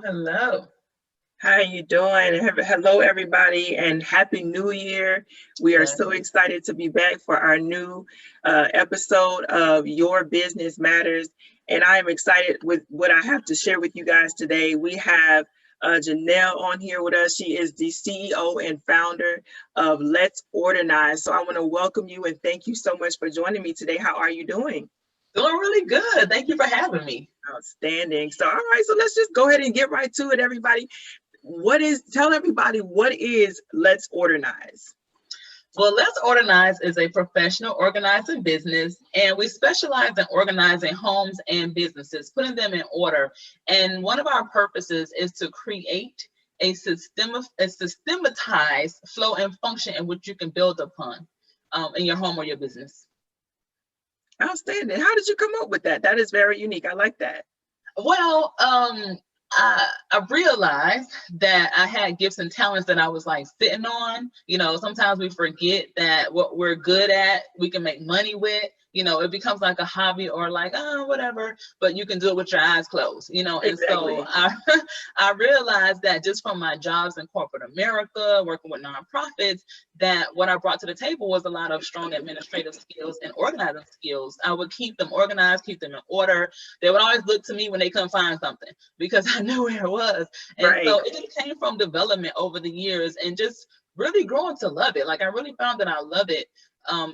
Hello. How are you doing? Hello, everybody, and Happy New Year. We are Bless. so excited to be back for our new episode of Your Business Matters. And I am excited with what I have to share with you guys today. We have Jenelle on here with us. She is the CEO and founder of Let's Ordernize. So I want to welcome you and thank you so much for joining me today. How are you doing? Doing really good. Thank you for having me. Outstanding. So, all right, so let's just go ahead and get right to it, everybody. Tell everybody what is Let's Ordernize. Well, Let's Ordernize is a professional organizing business, and we specialize in organizing homes and businesses, putting them in order. And one of our purposes is to create a systematized flow and function in which you can build upon in your home or your business. Outstanding. How did you come up with that? That is very unique. I like that. Well, I realized that I had gifts and talents that I was like sitting on. Sometimes we forget that what we're good at, we can make money with. It becomes like a hobby or like, oh, whatever, but you can do it with your eyes closed, and Exactly. so I realized that just from my jobs in corporate America, working with nonprofits, that what I brought to the table was a lot of strong administrative skills and organizing skills. I would keep them organized, keep them in order. They would always look to me when they couldn't find something because I knew where it was. And Right. So it just came from development over the years and just really growing to love it. Like I really found that I love it.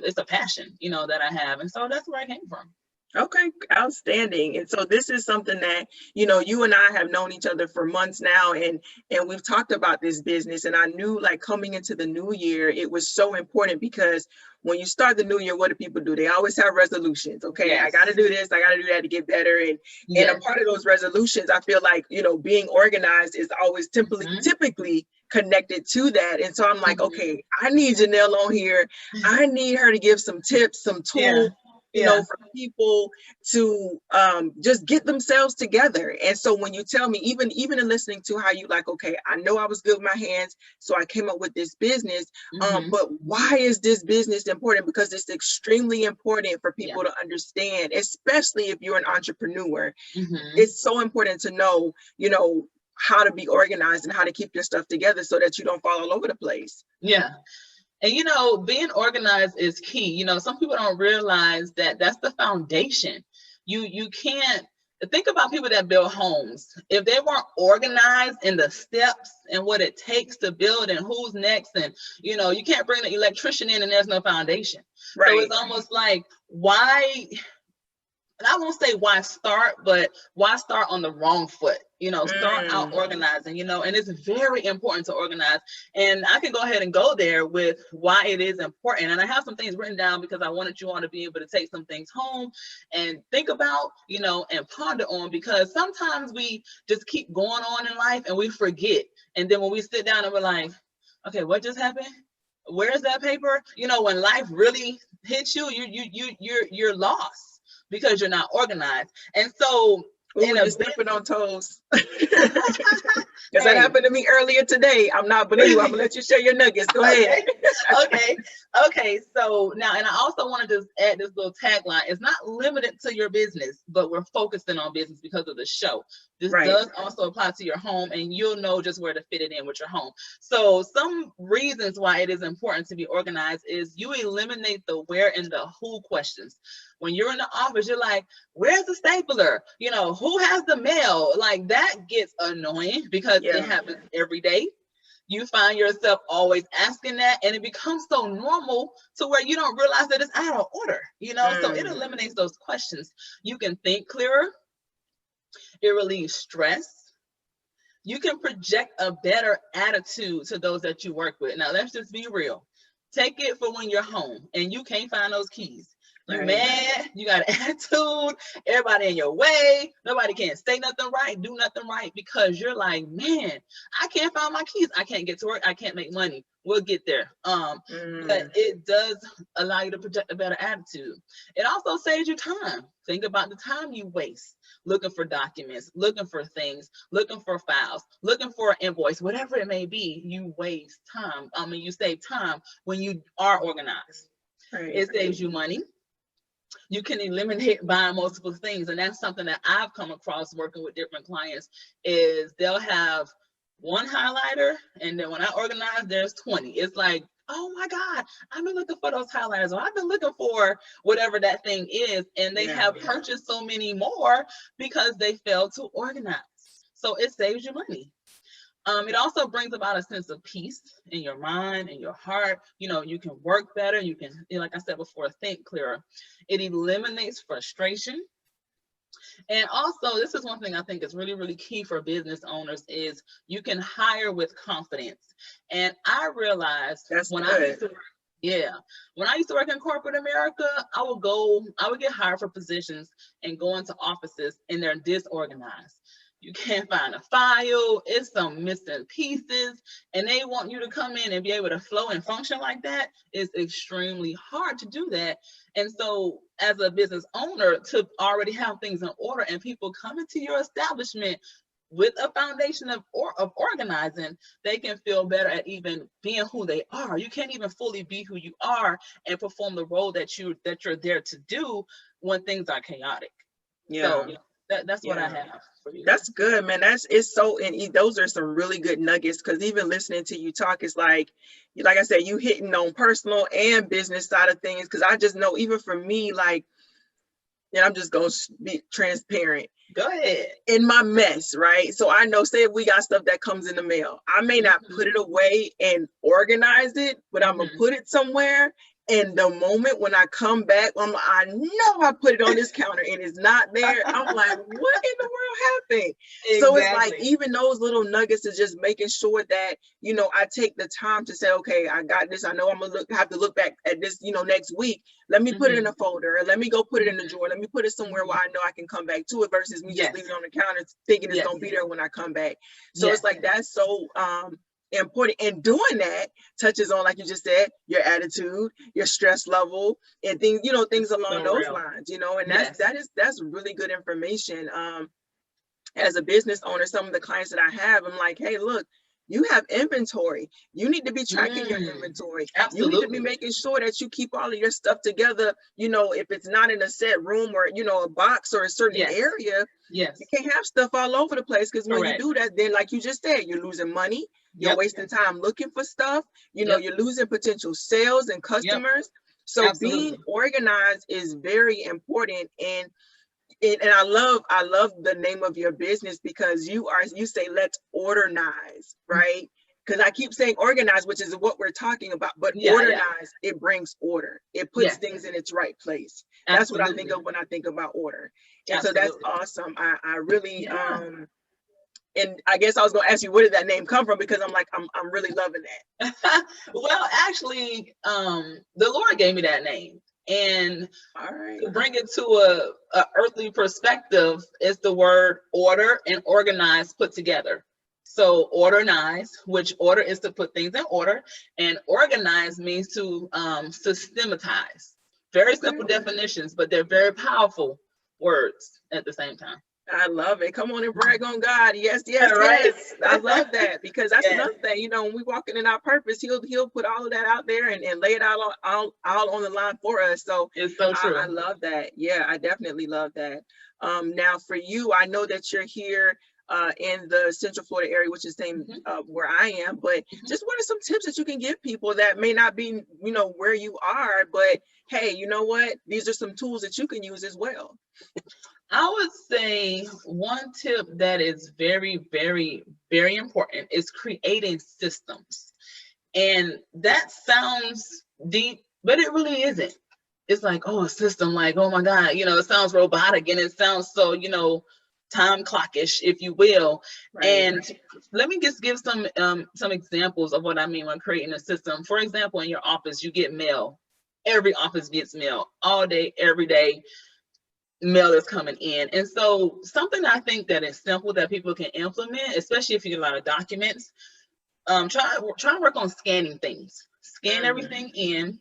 It's a passion, that I have. And so that's where I came from. Okay, outstanding. And so this is something that, you and I have known each other for months now, and we've talked about this business. And I knew, like, coming into the new year, it was so important because when you start the new year, what do people do? They always have resolutions. Okay, Yes. I got to do this, I got to do that to get better. And Yes. a part of those resolutions, I feel like, being organized is always typically connected to that. And so I'm like, okay, I need Jenelle on here. I need her to give some tips, some tools. For people to just get themselves together. And so when you tell me, even in listening to how you like, okay, I know I was good with my hands, so I came up with this business. But why is this business important? Because it's extremely important for people to understand, especially if you're an entrepreneur. It's so important to know, how to be organized and how to keep your stuff together so that you don't fall all over the place. Yeah. And, being organized is key. Some people don't realize that that's the foundation. You can't think about people that build homes. If they weren't organized in the steps and what it takes to build and who's next, and, you can't bring the electrician in and there's no foundation. Right. So it's almost like, why, and I won't say why start, but why start on the wrong foot? Start out organizing, and it's very important to organize. And I can go ahead and go there with why it is important. And I have some things written down because I wanted you all to be able to take some things home and think about, and ponder on, because sometimes we just keep going on in life and we forget. And then when we sit down and we're like, okay, what just happened? Where's that paper? When life really hits you, you're lost because you're not organized. And so you're stepping on toes. Because that happened to me earlier today. I'm not believing. I'm gonna let you share your nuggets. Go ahead. Okay. So now, and I also want to just add this little tagline. It's not limited to your business, but we're focusing on business because of the show. This does also apply to your home, and you'll know just where to fit it in with your home. So some reasons why it is important to be organized is you eliminate the where and the who questions. When you're in the office, you're like, where's the stapler? Who has the mail? Like, that gets annoying because it happens every day. You find yourself always asking that, and it becomes so normal to where you don't realize that it's out of order, So it eliminates those questions. You can think clearer. It relieves stress. You can project a better attitude to those that you work with. Now, let's just be real. Take it for when you're home and you can't find those keys. You mad, you got an attitude, everybody in your way, nobody can say nothing right, do nothing right, because you're like, man, I can't find my keys, I can't get to work, I can't make money. We'll get there. But it does allow you to project a better attitude. It also saves you time. Think about the time you waste looking for documents, looking for things, looking for files, looking for an invoice, whatever it may be. You waste time. You save time when you are organized. It saves you money. You can eliminate buying multiple things. And that's something that I've come across working with different clients, is they'll have one highlighter, and then when I organize, there's 20. It's like, oh my God, I've been looking for those highlighters, or I've been looking for whatever that thing is. And they have purchased so many more because they failed to organize. So it saves you money. It also brings about a sense of peace in your mind and your heart. You know, you can work better. You can, like I said before, think clearer. It eliminates frustration. And also, this is one thing I think is really, really key for business owners, is you can hire with confidence. And I realized when I used to work, when I used to work in corporate America, I would get hired for positions and go into offices and they're disorganized. You can't find a file, it's some missing pieces, and they want you to come in and be able to flow and function like that. It's extremely hard to do that. And so as a business owner, to already have things in order and people come into your establishment with a foundation of organizing, they can feel better at even being who they are. You can't even fully be who you are and perform the role that you're there to do when things are chaotic. So that's what I have for you. That's good, man. It's so, and those are some really good nuggets, because even listening to you talk, it's like I said, you hitting on personal and business side of things. Because I just know, even for me, like, and I'm just gonna be transparent. Go ahead. In my mess, right? So I know, say if we got stuff that comes in the mail, I may not put it away and organize it, but I'm gonna put it somewhere. And the moment when I come back, I know I put it on this counter and it's not there. I'm like, what in the world happened? Exactly. So it's like, even those little nuggets is just making sure that, you know, I take the time to say, okay, I got this. I know I'm gonna have to look back at this, you know, next week. Let me put it in a folder, or let me go put it in the drawer. Let me put it somewhere where I know I can come back to it, versus me just leaving it on the counter thinking it's gonna be there when I come back. So it's like, that's so important. And doing that touches on, like you just said, your attitude, your stress level, and things, you know, things along those lines, you know. And that's really good information. As a business owner, some of the clients that I have, I'm like, hey, look, you have inventory. You need to be tracking your inventory. Absolutely. You need to be making sure that you keep all of your stuff together. You know, if it's not in a set room or, you know, a box or a certain area, you can't have stuff all over the place. Because when you do that, then, like you just said, you're losing money. You're wasting time looking for stuff. You know, you're losing potential sales and customers. So being organized is very important. And I love the name of your business, because you say, let's ordernize, right? Because I keep saying organize, which is what we're talking about, but organize, it brings order. It puts things in its right place. That's what I think of when I think about order. And so that's awesome. I really, and I guess I was going to ask you, where did that name come from? Because I'm like, I'm really loving that. Well, actually, the Lord gave me that name. And to bring it to a earthly perspective, is the word order and organize put together. So ordernize, which order is to put things in order, and organize means to systematize. Very simple definitions, but they're very powerful words at the same time. I love it. Come on and brag on God. Yes. I love that, because that's another thing. You know, when we walking in our purpose, He'll put all of that out there and lay it all on the line for us. So it's so true. I love that. Yeah, I definitely love that. Now for you, I know that you're here in the Central Florida area, which is the same where I am, but just what are some tips that you can give people that may not be, you know, where you are, but hey, you know what? These are some tools that you can use as well. I would say one tip that is very, very, very important is creating systems. And that sounds deep, but it really isn't. It's like, oh, a system, like, oh my God, you know, it sounds robotic and it sounds so, you know, time clockish, if you will. And let me just give some examples of what I mean when creating a system. For example, in your office, you get mail. Every office gets mail all day, every day. Mail is coming in. And so something I think that is simple that people can implement, especially if you get a lot of documents, try to work on scanning things. Scan everything in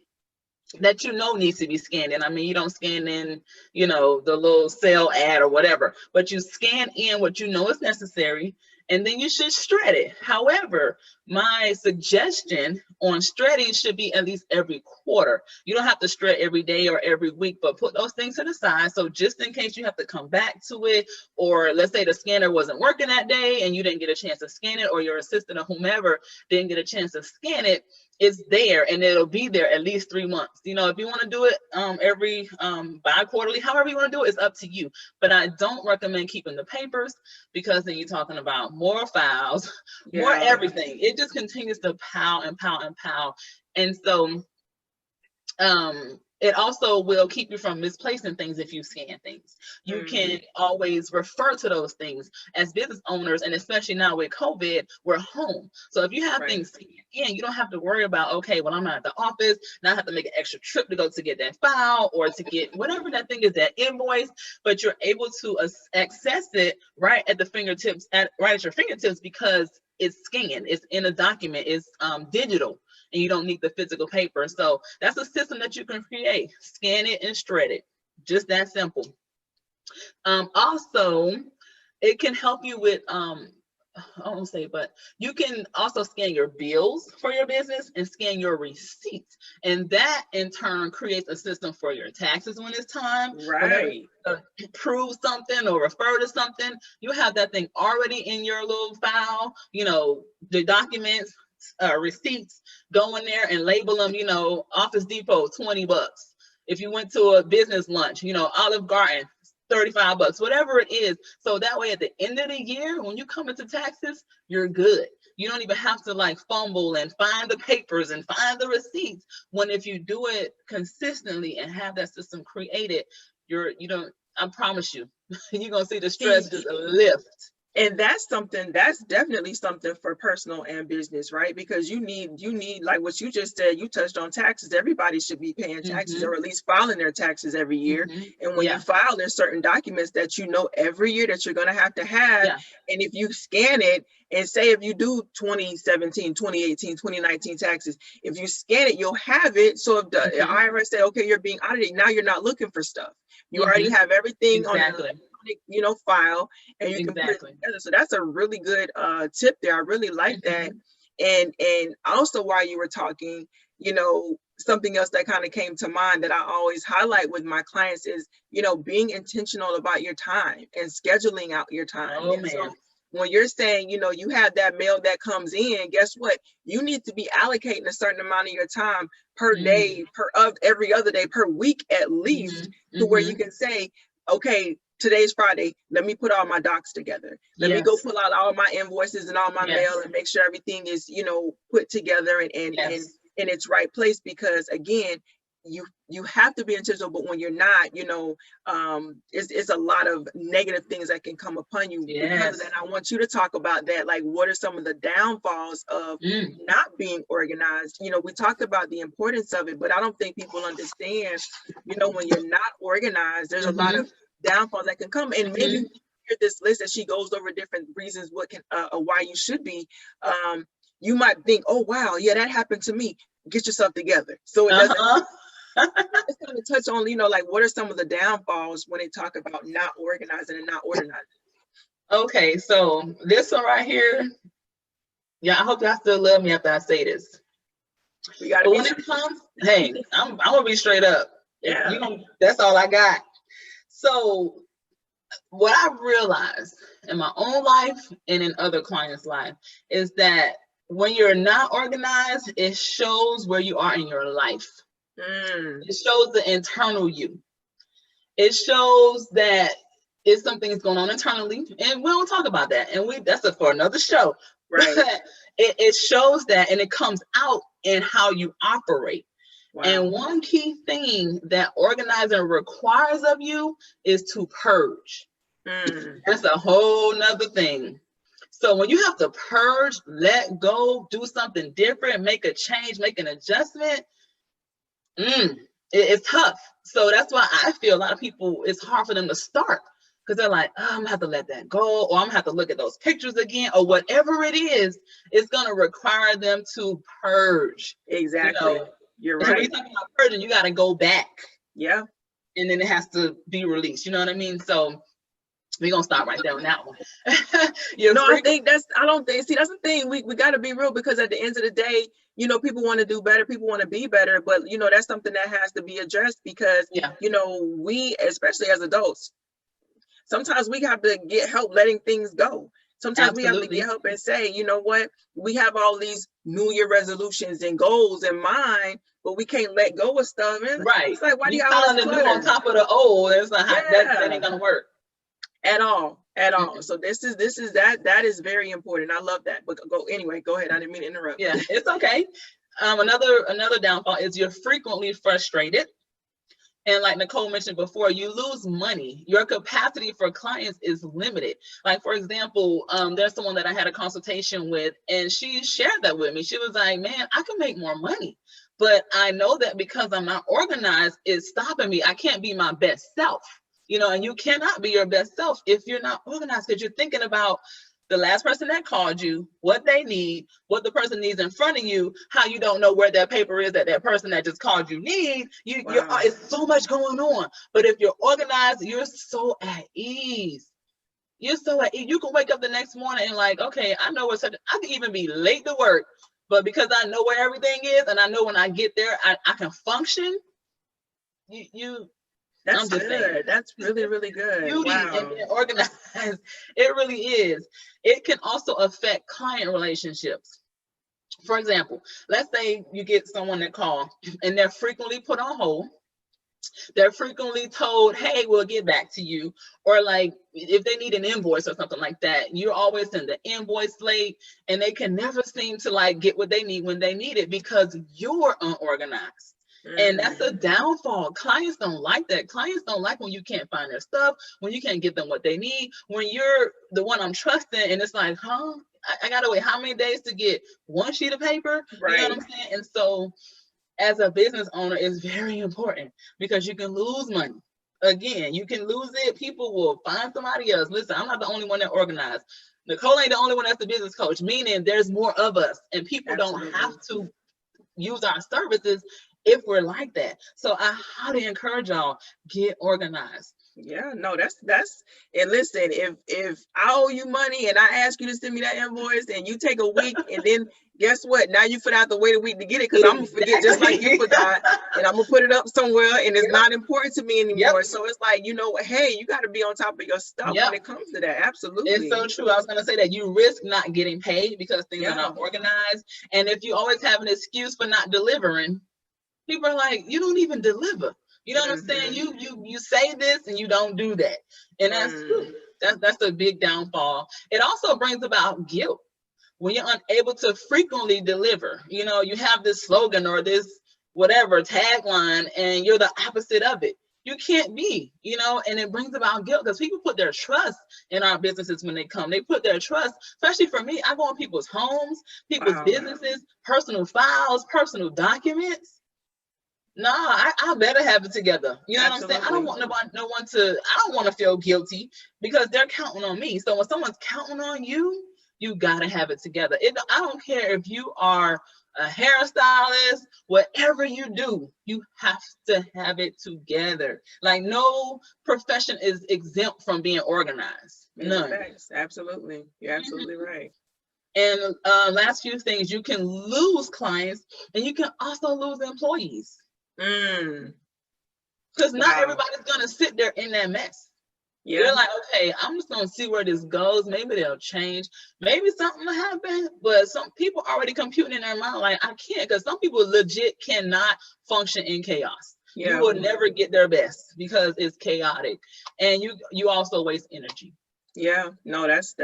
that you know needs to be scanned in. I mean, you don't scan in, you know, the little sale ad or whatever, but you scan in what you know is necessary, and then you should shred it. However, my suggestion on shredding should be at least every quarter. You don't have to shred every day or every week, but put those things to the side. So just in case you have to come back to it, or let's say the scanner wasn't working that day and you didn't get a chance to scan it, or your assistant or whomever didn't get a chance to scan it, it's there and it'll be there at least 3 months. You know, if you want to do it every bi-quarterly, however you want to do it, it's up to you. But I don't recommend keeping the papers, because then you're talking about more files, more everything. It just continues to pile and pile and pile. And so it also will keep you from misplacing things if you scan things. You can always refer to those things as business owners, and especially now with COVID, we're home. So if you have things scanned in, you don't have to worry about, okay, well, I'm not at the office, now I have to make an extra trip to go to get that file or to get whatever that thing is, that invoice, but you're able to access it right at the fingertips, right at your fingertips, because it's scanned, it's in a document, it's digital, and you don't need the physical paper. So that's a system that you can create. Scan it and shred it. Just that simple. Also, it can help you with, I won't say, but you can also scan your bills for your business and scan your receipts. And that in turn creates a system for your taxes when it's time. Right. Prove something or refer to something. You have that thing already in your little file, you know, the documents, receipts, go in there and label them, you know, Office Depot, $20. If you went to a business lunch, you know, Olive Garden, $35, whatever it is. So that way at the end of the year, when you come into taxes, you're good. You don't even have to like fumble and find the papers and find the receipts. When if you do it consistently and have that system created, I promise you, you're gonna see the stress just lift. And that's definitely something for personal and business, right? Because you need, like what you just said, you touched on taxes. Everybody should be paying taxes, or at least filing their taxes every year. And when you file, there's certain documents that you know every year that you're going to have. And if you scan it, and say if you do 2017, 2018, 2019 taxes, if you scan it, you'll have it. So if the IRS say, okay, you're being audited, now you're not looking for stuff. You already have everything on the file, and you can put it together. So that's a really good tip there. I really like that. And also, while you were talking, you know, something else that kind of came to mind that I always highlight with my clients is, you know, being intentional about your time and scheduling out your time. So when you're saying, you know, you have that mail that comes in, guess what? You need to be allocating a certain amount of your time per day, every other day, per week at least, to where you can say, okay, today's Friday, let me put all my docs together. Let me go pull out all my invoices and all my mail and make sure everything is, you know, put together and in its right place. Because again, you have to be intentional, but when you're not, you know, it's a lot of negative things that can come upon you. Because of that, I want you to talk about that. Like, what are some of the downfalls of not being organized? You know, we talked about the importance of it, but I don't think people understand, you know, when you're not organized, there's a lot of downfalls that can come. And maybe you hear this list as she goes over different reasons why you should be. You might think, oh wow, yeah, that happened to me. Get yourself together. So it doesn't. It's going to touch on, you know, like, what are some of the downfalls when they talk about not organizing and not organizing? Okay, so this one right here, I hope y'all still love me after I say this. We gotta when it comes, hey, I'm gonna be straight up. That's all I got. So what I've realized in my own life and in other clients' life is that when you're not organized, it shows where you are in your life. It shows the internal you. It shows that it's something's going on internally, and we don't talk about that. And that's for another show. Right. It shows that, and it comes out in how you operate. Wow. And one key thing that organizing requires of you is to purge. That's a whole nother thing. So when you have to purge, let go, do something different, make a change, make an adjustment, it's tough. So that's why I feel a lot of people, it's hard for them to start, because they're like, oh, I'm gonna have to let that go, or I'm gonna have to look at those pictures again, or whatever it is, it's gonna require them to purge. Exactly. You're right. When you're talking about purging, you gotta go back. Yeah. And then it has to be released. You know what I mean? So We're gonna stop right there on that one. I think that's the thing. We got to be real, because at the end of the day, you know, people want to do better, people want to be better, but you know, that's something that has to be addressed, because you know, we, especially as adults, sometimes we have to get help letting things go. Sometimes we have to get help and say, you know what, we have all these New Year resolutions and goals in mind, but we can't let go of stuff. And it's like, why do you have the new on top of the old? It's like that ain't gonna work at all. So this is that is very important. I love that. But go ahead. I didn't mean to interrupt. Yeah, it's okay. Another downfall is you're frequently frustrated. And like Nicole mentioned before, you lose money. Your capacity for clients is limited. Like, for example, there's someone that I had a consultation with, and she shared that with me. She was like, man, I can make more money, but I know that because I'm not organized, it's stopping me. I can't be my best self, you know, and you cannot be your best self if you're not organized, because you're thinking about the last person that called you, what they need, what the person needs in front of you, how you don't know where that paper is that person that just called you needs. It's so much going on. But if you're organized, you're so at ease. You're so at ease. You can wake up the next morning and like, okay, I know what's happening. I can even be late to work, but because I know where everything is and I know when I get there, I can function. That's good. Saying. That's really, really good. Beauty and being organized, it really is. It can also affect client relationships. For example, let's say you get someone that calls and they're frequently put on hold. They're frequently told, hey, we'll get back to you. Or like if they need an invoice or something like that, you're always in the invoice late, and they can never seem to like get what they need when they need it because you're unorganized. And that's a downfall. Clients don't like that. Clients don't like when you can't find their stuff, when you can't give them what they need, when you're the one I'm trusting and it's like, I gotta wait how many days to get one sheet of paper? Right. You know what I'm saying? And so as a business owner, it's very important because you can lose money. Again, you can lose it. People will find somebody else. Listen, I'm not the only one that organized. Nicole ain't the only one that's the business coach, meaning there's more of us, and people don't have to use our services if we're like that. So I highly encourage y'all, get organized. Yeah, no, that's and listen, if I owe you money and I ask you to send me that invoice and you take a week and then guess what? Now you have to wait a week to get it because I'm gonna forget just like you forgot, and I'm gonna put it up somewhere and it's not important to me anymore. So it's like, you know, hey, you got to be on top of your stuff when it comes to that. Absolutely. It's so true. I was gonna say that you risk not getting paid because things are not organized. And if you always have an excuse for not delivering, people are like, you don't even deliver. You know what I'm saying? You say this and you don't do that. And that's a big downfall. It also brings about guilt when you're unable to frequently deliver. You know, you have this slogan or this whatever tagline and you're the opposite of it. You can't be, you know, and it brings about guilt because people put their trust in our businesses when they come. They put their trust, especially for me, I go in people's homes, people's businesses, personal files, personal documents. No, I better have it together. You know what I'm saying? I don't want I don't want to feel guilty because they're counting on me. So when someone's counting on you, you got to have it together. I don't care if you are a hairstylist, whatever you do, you have to have it together. Like no profession is exempt from being organized. None. Thanks. Absolutely. You're absolutely right. And last few things, you can lose clients and you can also lose employees. Because not everybody's gonna sit there in that mess. They're like, okay, I'm just gonna see where this goes. Maybe they'll change. Maybe something will happen. But some people already computing in their mind like, I can't, because some people legit cannot function in chaos. You will never get their best because it's chaotic, and you also waste energy. Yeah, no, that's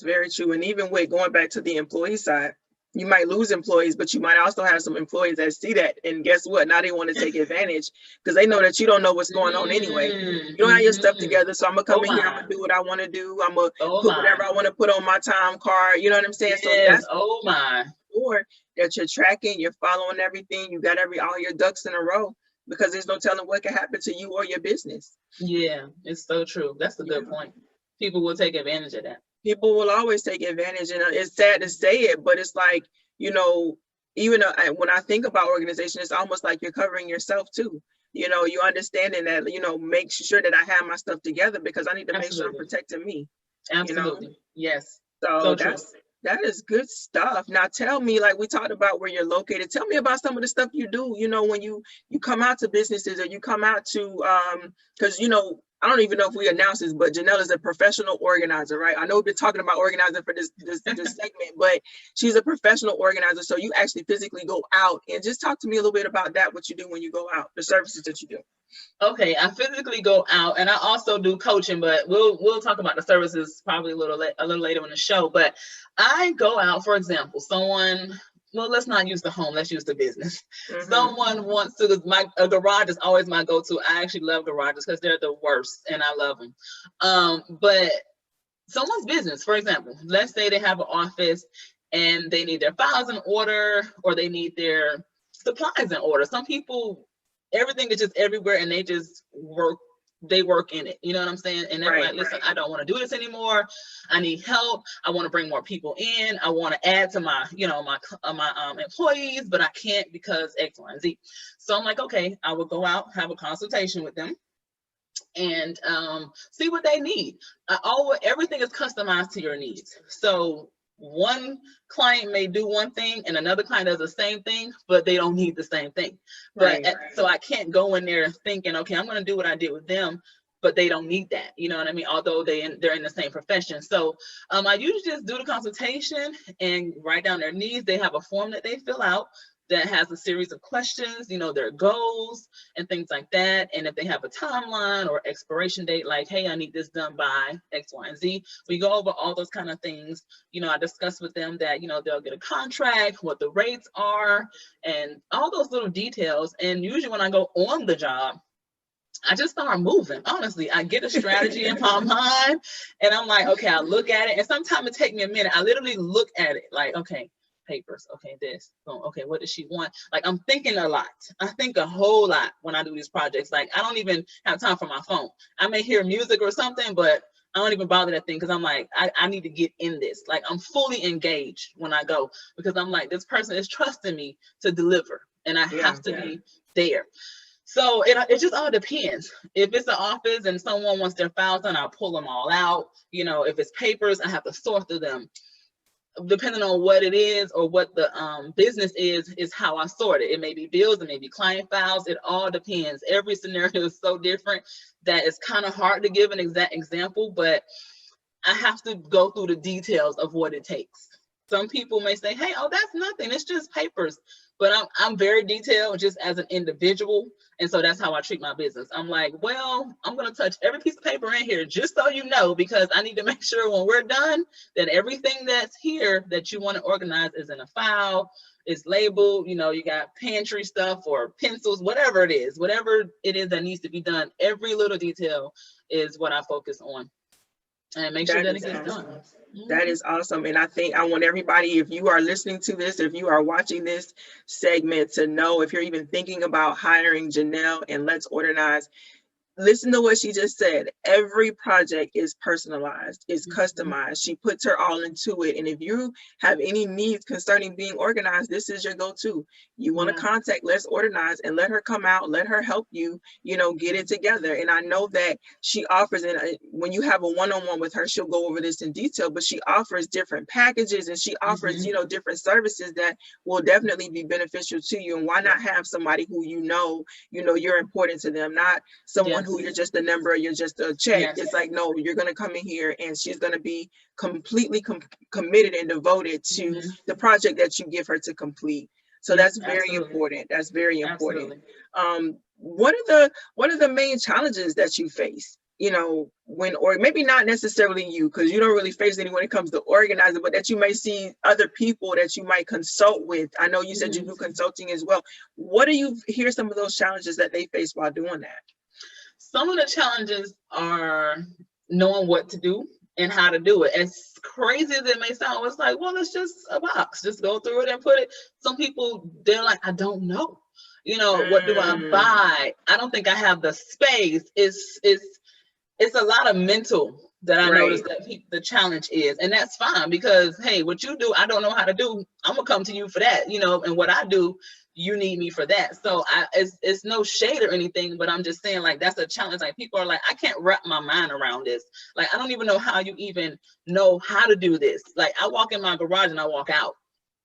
very true. And even with going back to the employee side, you might lose employees, but you might also have some employees that see that. And guess what? Now they want to take advantage because they know that you don't know what's going on anyway. You don't have your stuff together. So I'm going to come in here. I'm going to do what I want to do. I'm going to put whatever I want to put on my time card. You know what I'm saying? So that's or that you're tracking, you're following everything. You got all your ducks in a row because there's no telling what can happen to you or your business. Yeah, it's so true. That's a good point. People will take advantage of that. People will always take advantage, and it's sad to say it, but it's like, you know, even when I think about organization, it's almost like you're covering yourself too, you know, you understanding that, you know, make sure that I have my stuff together because I need to make sure I'm protecting me. Absolutely. You know? Yes. So that is good stuff. Now tell me, like we talked about where you're located, tell me about some of the stuff you do, you know, when you come out to businesses or you come out to, because, you know, I don't even know if we announced this, but Jenelle is a professional organizer, right? I know we've been talking about organizing for this segment, but she's a professional organizer. So you actually physically go out, and just talk to me a little bit about that, what you do when you go out, the services that you do. Okay, I physically go out, and I also do coaching, but we'll talk about the services probably a little later in the show. But I go out, for example, someone. Well, let's not use the home. Let's use the business. Someone wants to. A garage is always my go-to. I actually love garages because they're the worst, and I love them. But someone's business, for example, let's say they have an office and they need their files in order, or they need their supplies in order. Some people, everything is just everywhere, and they just work in it. You know what I'm saying? And they're like, listen, I don't want to do this anymore. I need help. I want to bring more people in. I want to add to my, you know, my employees, but I can't because X, Y, and Z. So I'm like, okay, I will go out, have a consultation with them, and see what they need. Everything is customized to your needs. So one client may do one thing and another client does the same thing, but they don't need the same thing. So I can't go in there thinking, okay, I'm going to do what I did with them, but they don't need that. You know what I mean? Although they're in the same profession. So I usually just do the consultation and write down their needs. They have a form that they fill out that has a series of questions, you know, their goals and things like that. And if they have a timeline or expiration date, like, hey, I need this done by X, Y, and Z, we go over all those kind of things. You know, I discuss with them that, you know, they'll get a contract, what the rates are, and all those little details. And usually when I go on the job, I just start moving. Honestly, I get a strategy in my mind, and I'm like, okay, I look at it. And sometimes it takes me a minute. I literally look at it like, okay, papers, okay, this, okay, what does she want? Like, I'm thinking a lot. I think a whole lot when I do these projects. Like, I don't even have time for my phone. I may hear music or something, but I don't even bother that thing because I'm like, I need to get in this. Like, I'm fully engaged when I go because I'm like, this person is trusting me to deliver, and I have to be there. So it just all depends. If it's an office and someone wants their files done, I'll pull them all out. You know, if it's papers, I have to sort through them. Depending on what it is or what the business is how I sort it. It may be bills, it may be client files. It all depends. Every scenario is so different that it's kind of hard to give an exact example, but I have to go through the details of what it takes. Some people may say, hey, oh, that's nothing. It's just papers. But I'm very detailed just as an individual. And so that's how I treat my business. I'm like, well, I'm going to touch every piece of paper in here just so you know, because I need to make sure when we're done that everything that's here that you want to organize is in a file, is labeled, you know, you got pantry stuff or pencils, whatever it is that needs to be done. Every little detail is what I focus on. And make sure that it gets done. That is awesome. And I think I want everybody, if you are listening to this, if you are watching this segment, to know if you're even thinking about hiring Jenelle and Let's Ordernize, listen to what she just said. Every project is personalized, is customized. She puts her all into it. And if you have any needs concerning being organized, this is your go-to. You want to contact Let's Ordernize and let her come out, let her help you, you know, get it together. And I know that she offers, and when you have a one-on-one with her, she'll go over this in detail, but she offers different packages and she offers, you know, different services that will definitely be beneficial to you. And why not have somebody who you know, you're important to them, not someone who you're just a number, you're just a check. It's like, no, you're going to come in here and she's going to be completely committed and devoted to the project that you give her to complete. So that's very important. That's very important. What are the main challenges that you face? You know, or maybe not necessarily you, because you don't really face any when it comes to organizing, but that you may see other people that you might consult with. I know you said you do consulting as well. What do you hear some of those challenges that they face while doing that? Some of the challenges are knowing what to do and how to do it. As crazy as it may sound, it's like, well, it's just a box. Just go through it and put it. Some people, they're like, I don't know. You know, what do I buy? I don't think I have the space. It's a lot of mental that I noticed that the challenge is, and that's fine, because hey, what you do, I don't know how to do. I'm gonna come to you for that, you know, and what I do, you need me for that. So it's no shade or anything, but I'm just saying, like, that's a challenge. Like, people are like, I can't wrap my mind around this. Like, I don't even know how you even know how to do this. Like, I walk in my garage and I walk out.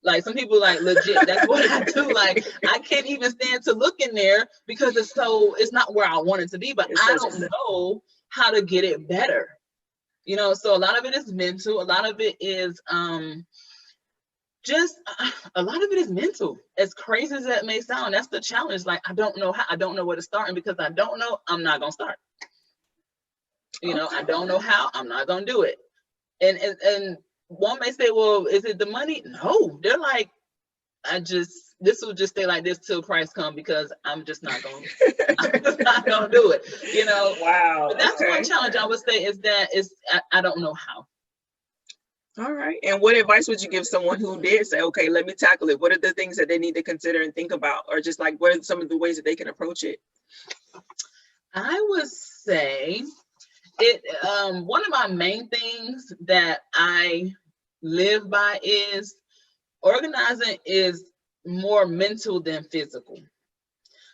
Like, some people, like, legit, that's what I do. Like, I can't even stand to look in there because it's not where I want it to be, but I don't know how to get it better. You know, so a lot of it is mental. A lot of it is a lot of it is mental. As crazy as that may sound, that's the challenge. Like, I don't know where to start, and because I don't know, I'm not gonna start. You know, I don't know how, I'm not gonna do it. And one may say, well, is it the money? No, they're like, this will just stay like this till Christ come, because I'm just not gonna do it, you know. Wow. But that's one challenge I would say, is that I don't know how. All right. And what advice would you give someone who did say, okay, let me tackle it? What are the things that they need to consider and think about? Or just like, what are some of the ways that they can approach it? I would say one of my main things that I live by is organizing is more mental than physical.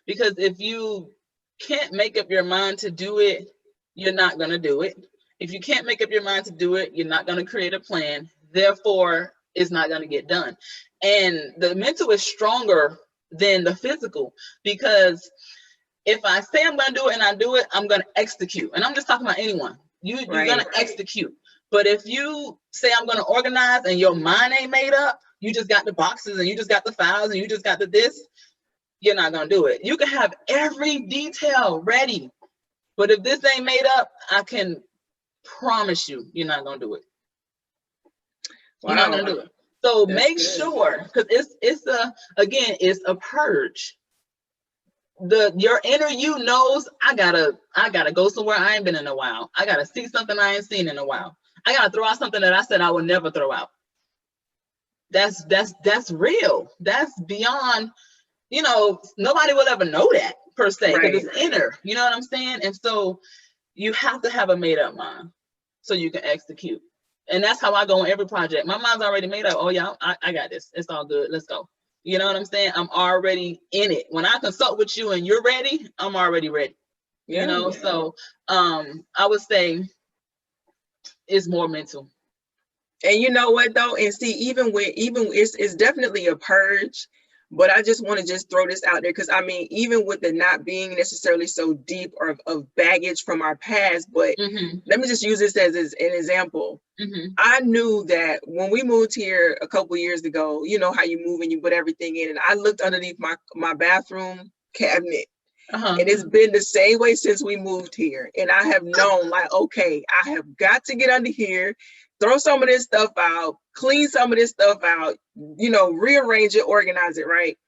Because if you can't make up your mind to do it, you're not going to do it. If you can't make up your mind to do it, you're not going to create a plan. Therefore, it's not going to get done. And the mental is stronger than the physical, because if I say I'm going to do it and I do it, I'm going to execute. And I'm just talking about anyone. You're going to execute. But if you say I'm going to organize and your mind ain't made up, you just got the boxes and you just got the files and you just got the this, you're not going to do it. You can have every detail ready, but if this ain't made up, I can promise you, you're not going to do it. Wow. You're not going to do it. So that's make sure, because it's a purge. Your inner you knows, I gotta go somewhere I ain't been in a while. I gotta see something I ain't seen in a while. I gotta throw out something that I said I would never throw out. That's real. That's beyond, you know, nobody will ever know that per se, because it's inner, you know what I'm saying? And so you have to have a made up mind so you can execute. And that's how I go on every project. My mind's already made up. Oh yeah, I got this. It's all good. Let's go. You know what I'm saying? I'm already in it. When I consult with you and you're ready, I'm already ready. Yeah, you know, so I would say it's more mental. And you know what though? And see, even it's definitely a purge, but I just want to just throw this out there, because I mean, even with it not being necessarily so deep or of baggage from our past, but let me just use this as an example. I knew that when we moved here a couple years ago, you know how you move and you put everything in, and I looked underneath my bathroom cabinet, and it's been the same way since we moved here. And I have known, like, okay, I have got to get under here, throw some of this stuff out, clean some of this stuff out, you know, rearrange it, organize it, right?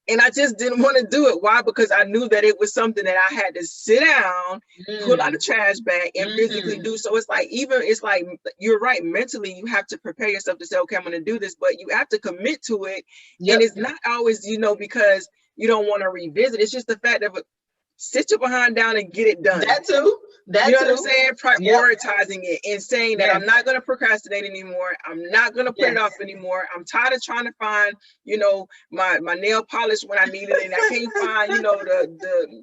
And I just didn't want to do it. Why? Because I knew that it was something that I had to sit down, pull out a trash bag, and physically do. So it's like, you're right, mentally you have to prepare yourself to say, okay, I'm going to do this, but you have to commit to it. And it's not always, you know, because you don't want to revisit. It's just the fact of sit your behind down and get it done. That too. You know what I'm saying? Prioritizing it and saying that I'm not going to procrastinate anymore. I'm not going to put it off anymore. I'm tired of trying to find, you know, my nail polish when I need it, and I can't find, you know,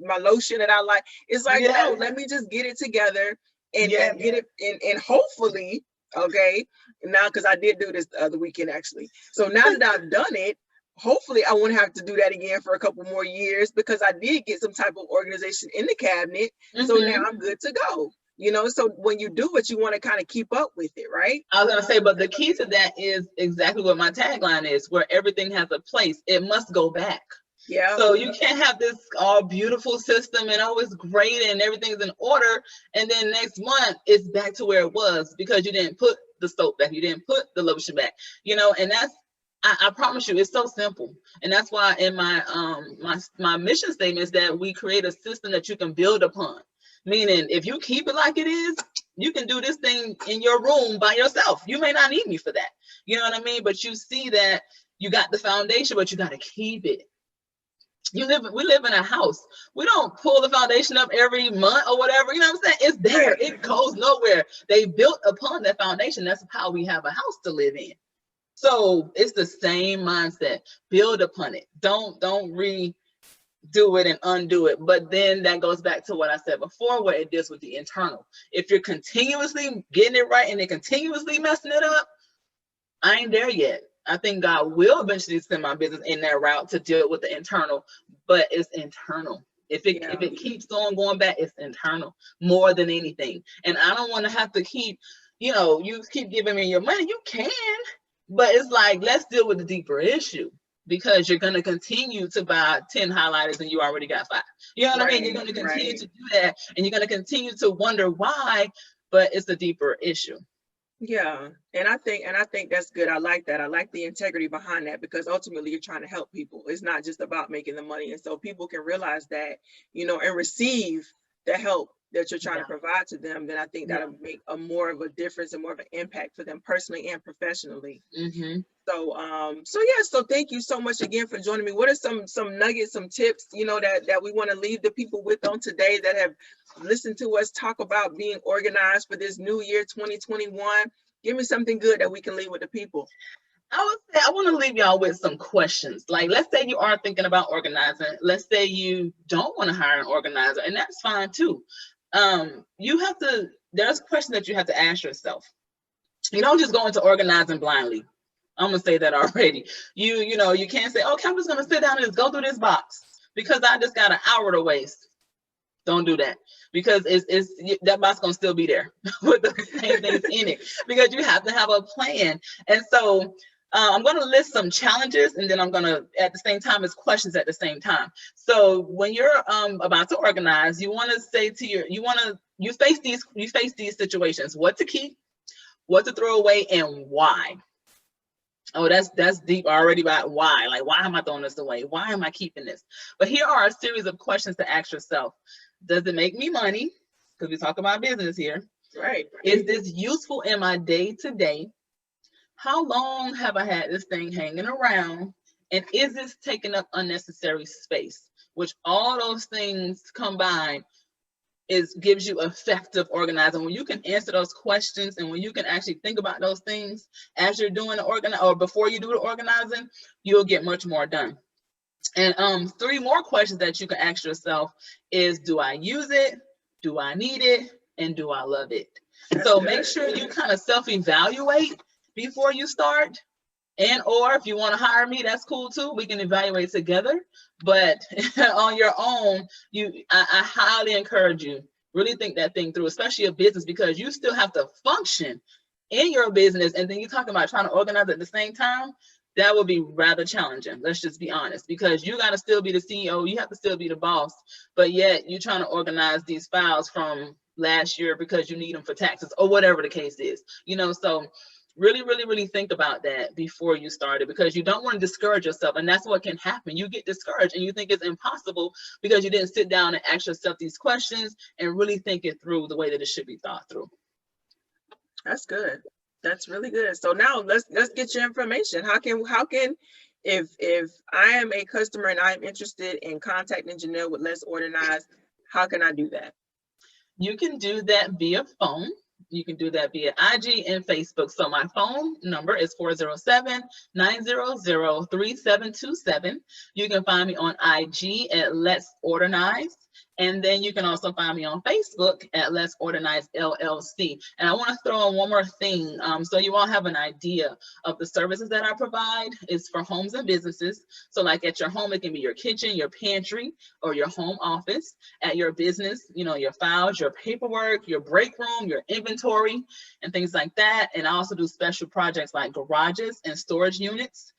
my lotion that I like. It's like, no, let me just get it together and get it, and hopefully, okay, now, because I did do this the other weekend actually. So now that I've done it, hopefully I won't have to do that again for a couple more years, because I did get some type of organization in the cabinet. So now I'm good to go. You know, so when you do it, you want to kind of keep up with it, right? I was going to say, but the key to that is exactly what my tagline is, where everything has a place. It must go back. Yeah. So you can't have this all beautiful system and oh, it's great and everything's in order, and then next month it's back to where it was because you didn't put the soap back, you didn't put the lotion back, you know. And that's, I promise you, it's so simple. And that's why in my my mission statement is that we create a system that you can build upon. Meaning, if you keep it like it is, you can do this thing in your room by yourself. You may not need me for that. You know what I mean? But you see that you got the foundation, but you got to keep it. we live in a house. We don't pull the foundation up every month or whatever. You know what I'm saying? It's there. Right. It goes nowhere. They built upon that foundation. That's how we have a house to live in. So it's the same mindset. Build upon it. Don't redo it and undo it. But then that goes back to what I said before, where it deals with the internal. If you're continuously getting it right and then continuously messing it up, I ain't there yet. I think God will eventually send my business in that route to deal with the internal, but it's internal. If it keeps going back, it's internal more than anything. And I don't want to have to keep, you keep giving me your money. You can, but it's like, let's deal with the deeper issue, because you're going to continue to buy 10 highlighters and you already got 5. You know what I mean? You're going to continue to do that, and you're going to continue to wonder why, but it's a deeper issue. Yeah. And I think that's good. I like that. I like the integrity behind that, because ultimately you're trying to help people. It's not just about making the money. And so people can realize that, and receive the help that you're trying to provide to them, then I think that'll make a more of a difference and more of an impact for them personally and professionally. Mm-hmm. So thank you so much again for joining me. What are some nuggets, some tips, that we want to leave the people with on today that have listened to us talk about being organized for this new year, 2021? Give me something good that we can leave with the people. I would say I want to leave y'all with some questions. Like, let's say you are thinking about organizing. Let's say you don't want to hire an organizer, and that's fine too. There's questions that you have to ask yourself. You don't just go into organizing blindly. I'm gonna say that already. You can't say, okay, I'm just gonna sit down and just go through this box because I just got an hour to waste. Don't do that, because that box gonna still be there with the same things in it, because you have to have a plan. And so I'm going to list some challenges, and then I'm going to, at the same time, as questions at the same time. So when you're about to organize, you want to say to you face these situations: what to keep, what to throw away, and why. Oh, that's deep already. About why. Like, why am I throwing this away? Why am I keeping this? But here are a series of questions to ask yourself. Does it make me money? Because we talk about business here. Right. Is this useful in my day-to-day? How long have I had this thing hanging around? And is this taking up unnecessary space? Which all those things combined gives you effective organizing. When you can answer those questions, and when you can actually think about those things as you're doing or before you do the organizing, you'll get much more done. And 3 more questions that you can ask yourself is: do I use it? Do I need it? And do I love it? So make sure you kind of self-evaluate before you start. Or if you want to hire me, that's cool too. We can evaluate together. But on your own, I highly encourage you, really think that thing through, especially a business, because you still have to function in your business. And then you're talking about trying to organize at the same time. That would be rather challenging. Let's just be honest, because you got to still be the CEO. You have to still be the boss, but yet you're trying to organize these files from last year because you need them for taxes or whatever the case is, so really, really, really think about that before you start it, because you don't want to discourage yourself. And that's what can happen. You get discouraged and you think it's impossible because you didn't sit down and ask yourself these questions and really think it through the way that it should be thought through. That's good. That's really good. So now let's get your information. How can if I am a customer and I'm interested in contacting Jenelle with Let's Ordernize, how can I do that? You can do that via phone. You can do that via IG and Facebook. So my phone number is 407-900-3727. You can find me on IG at Let's Ordernize. And then you can also find me on Facebook at Let's Ordernize LLC. And I want to throw in one more thing, so you all have an idea of the services that I provide. Is for homes and businesses. So like at your home, it can be your kitchen, your pantry, or your home office. At your business, your files, your paperwork, your break room, your inventory, and things like that. And I also do special projects like garages and storage units.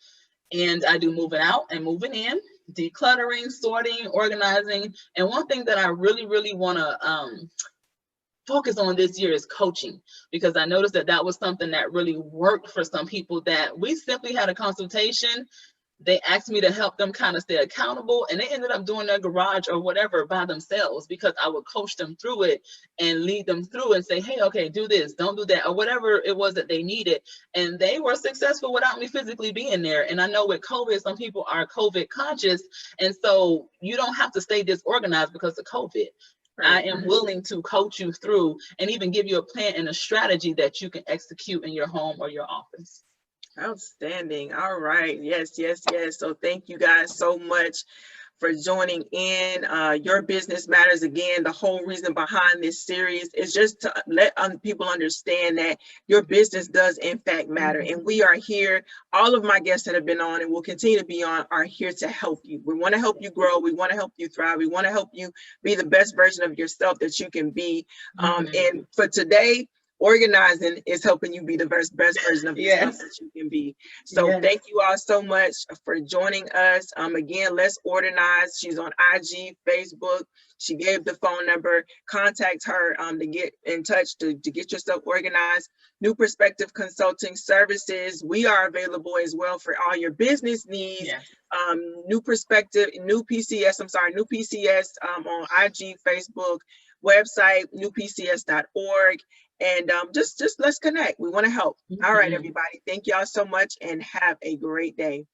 And I do moving out and moving in, decluttering, sorting, organizing. And one thing that I really, really want to focus on this year is coaching, because I noticed that was something that really worked for some people, that we simply had a consultation they asked me to help them kind of stay accountable, and they ended up doing their garage or whatever by themselves, because I would coach them through it and lead them through and say, hey, okay, do this, don't do that, or whatever it was that they needed. And they were successful without me physically being there. And I know with COVID, some people are COVID conscious, and so you don't have to stay disorganized because of COVID. I am willing to coach you through and even give you a plan and a strategy that you can execute in your home or your office. Outstanding. All right. Yes, yes, yes. So thank you guys so much for joining in. Your Business Matters. Again, the whole reason behind this series is just to let people understand that your business does in fact matter. And we are here. All of my guests that have been on and will continue to be on are here to help you. We want to help you grow. We want to help you thrive. We want to help you be the best version of yourself that you can be. And for today, organizing is helping you be the best version of yourself that you can be. So thank you all so much for joining us. Again, let's Ordernize. She's on IG, Facebook. She gave the phone number. Contact her to get in touch to get yourself organized. New Perspective Consulting Services. We are available as well for all your business needs. New Perspective, New PCS on IG, Facebook, website, newpcs.org. And just let's connect. We want to help. All right, everybody. Thank y'all so much and have a great day.